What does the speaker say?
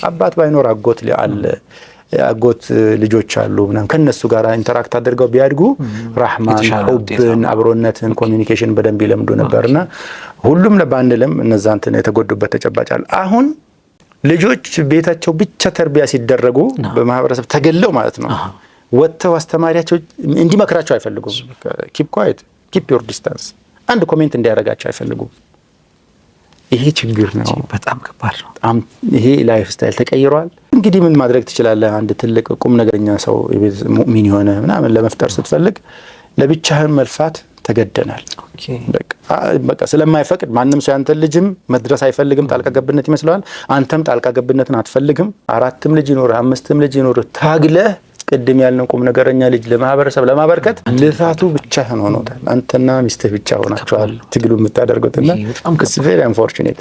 አባት ባይኖር አጎት አለ አጎት ልጆች አሉ ምናምን ከነሱ ጋር ኢንተራክት አድርገው ቢያድጉ ራህማን ሁብን አብሮነትን ኮሚኒኬሽን በደንብ ይለምዱ ነበርና ሁሉም ለባንልም እነዛን የተጎዱበት ተጨባጫል አሁን ልጆች ቤታቸው ብቻ ተርቢያ ሲደረጉ በማህበረሰብ ተገለው ማለት ነው ወጥተው አስተማሪያቸው እንዲመክራቸው አይፈልጉም keep quiet keep your distance አንድ ኮሜንት እንዲያረጋቸው አይፈልጉም ይሄ ችግር ነው በጣም ከባድ ነው ይሄ ላይፍ ስታይል ተቀይሯል እንግዲህ ምን ማድረግ ትችላለህ አንድ ትልቅ ቁም ነገረኛ ሰው ሙእሚን የሆነ ምናምን ለመፍጠር ስትፈልግ ለብቻህን መልፋት ተገደናል በቃ ስለማይፈቅድ ማንንም ሰው ያንተ ልጅም መድረስ አይፈልግም ጣልቃ ገብነት ይመስላል አንተም ጣልቃ ገብነትን አትፈልግም አራትም ልጅ ይኖር አምስትም ልጅ ይኖር ታግለህ ቅድም ያልነው ቁም ነገረኛ ልጅ ለማህበረሰብ ለማበርከት ልፋቱ ብቻ ሆኖታል አንተና ሚስትህ ብቻ ሆናችኋል ትግሉ የምታደርጉትና it's very unfortunate